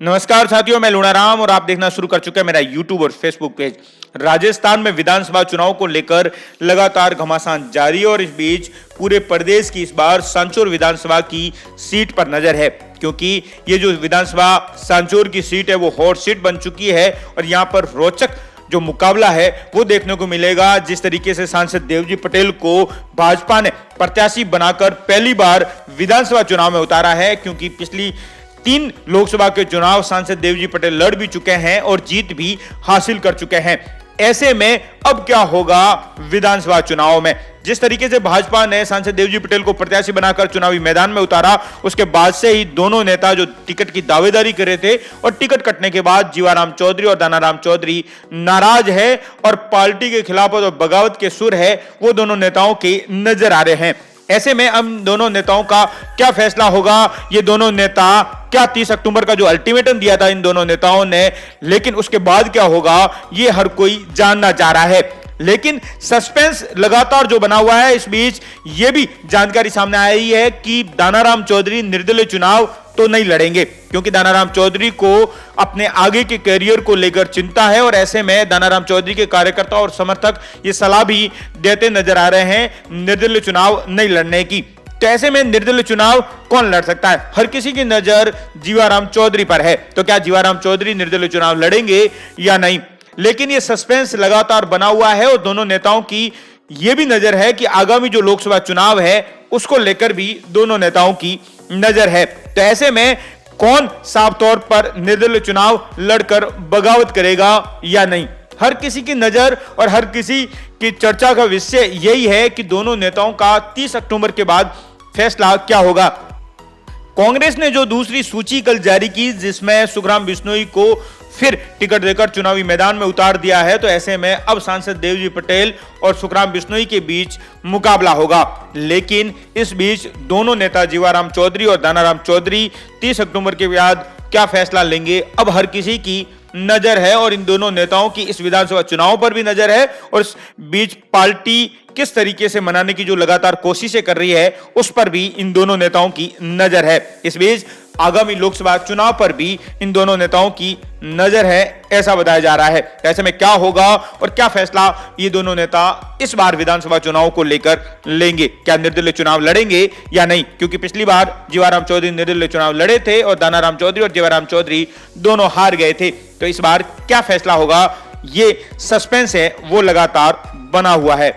नमस्कार साथियों, मैं लूणाराम और आप देखना शुरू कर चुके हैं मेरा यूट्यूब और फेसबुक पेज। राजस्थान में विधानसभा चुनाव को लेकर लगातार घमासान जारी है और इस बीच पूरे प्रदेश की इस बार सांचौर विधानसभा की सीट पर नजर है, क्योंकि ये जो विधानसभा सांचौर की सीट है वो हॉट सीट बन चुकी है और यहाँ पर रोचक जो मुकाबला है वो देखने को मिलेगा। जिस तरीके से सांसद देवजी पटेल को भाजपा ने प्रत्याशी बनाकर पहली बार विधानसभा चुनाव में उतारा है, क्योंकि पिछली 3 लोकसभा के चुनाव सांसद देवजी पटेल लड़ भी चुके हैं और जीत भी हासिल कर चुके हैं। ऐसे में अब क्या होगा विधानसभा चुनाव में? जिस तरीके से भाजपा ने सांसद देवजी पटेल को प्रत्याशी बनाकर चुनावी मैदान में उतारा, उसके बाद से ही दोनों नेता जो टिकट की दावेदारी कर रहे थे और टिकट कटने के बाद जीवाराम चौधरी और दानाराम चौधरी नाराज है और पार्टी के खिलाफ और बगावत के सुर है वो दोनों नेताओं के नजर आ रहे हैं। ऐसे में अब दोनों नेताओं का क्या फैसला होगा? ये दोनों नेता क्या 30 अक्टूबर का जो अल्टीमेटम दिया था इन दोनों नेताओं ने, लेकिन उसके बाद क्या होगा ये हर कोई जानना चाह रहा है। लेकिन सस्पेंस लगातार जो बना हुआ है, इस बीच ये भी जानकारी सामने आई है कि दानाराम चौधरी निर्दलीय चुनाव तो नहीं लड़ेंगे, क्योंकि दानाराम चौधरी को अपने आगे के करियर को लेकर चिंता है और ऐसे में दानाराम चौधरी के कार्यकर्ता और समर्थक ये सलाह भी देते नजर आ रहे हैं निर्दलीय चुनाव नहीं लड़ने की। तो ऐसे में निर्दलीय चुनाव कौन लड़ सकता है? हर किसी की नजर जीवाराम चौधरी पर है। तो क्या जीवाराम चौधरी निर्दलीय चुनाव लड़ेंगे या नहीं? लेकिन ये सस्पेंस लगातार बना हुआ है और दोनों नेताओं की यह भी नजर है कि आगामी जो लोकसभा चुनाव है उसको लेकर भी दोनों नेताओं की नजर है। तो ऐसे में कौन साफ तौर पर निर्दलीय चुनाव लड़कर बगावत करेगा या नहीं, हर किसी की नजर और हर किसी की चर्चा का विषय यही है कि दोनों नेताओं का 30 अक्टूबर के बाद फैसला क्या होगा। कांग्रेस ने जो दूसरी सूची कल जारी की, जिसमें सुखराम बिश्नोई को फिर टिकट देकर चुनावी मैदान में उतार दिया है, तो ऐसे में अब सांसद देवजी पटेल और सुखराम बिश्नोई के बीच मुकाबला होगा। लेकिन इस बीच दोनों नेता जीवाराम चौधरी और दानाराम चौधरी 30 अक्टूबर के बाद क्या फैसला लेंगे, अब हर किसी की नजर है और इन दोनों नेताओं की इस विधानसभा चुनाव पर भी नजर है और इस बीच पार्टी किस तरीके से मनाने की जो लगातार कोशिशें कर रही है उस पर भी इन दोनों नेताओं की नजर है। इस बीच आगामी लोकसभा चुनाव पर भी इन दोनों नेताओं की नजर है, ऐसा बताया जा रहा है। ऐसे में क्या होगा और क्या फैसला ये दोनों नेता इस बार विधानसभा चुनाव को लेकर लेंगे? क्या निर्दलीय चुनाव लड़ेंगे या नहीं? क्योंकि पिछली बार जीवाराम चौधरी निर्दलीय चुनाव लड़े थे और दानाराम चौधरी और जीवाराम चौधरी दोनों हार गए थे। तो इस बार क्या फैसला होगा ये सस्पेंस है वो लगातार बना हुआ है।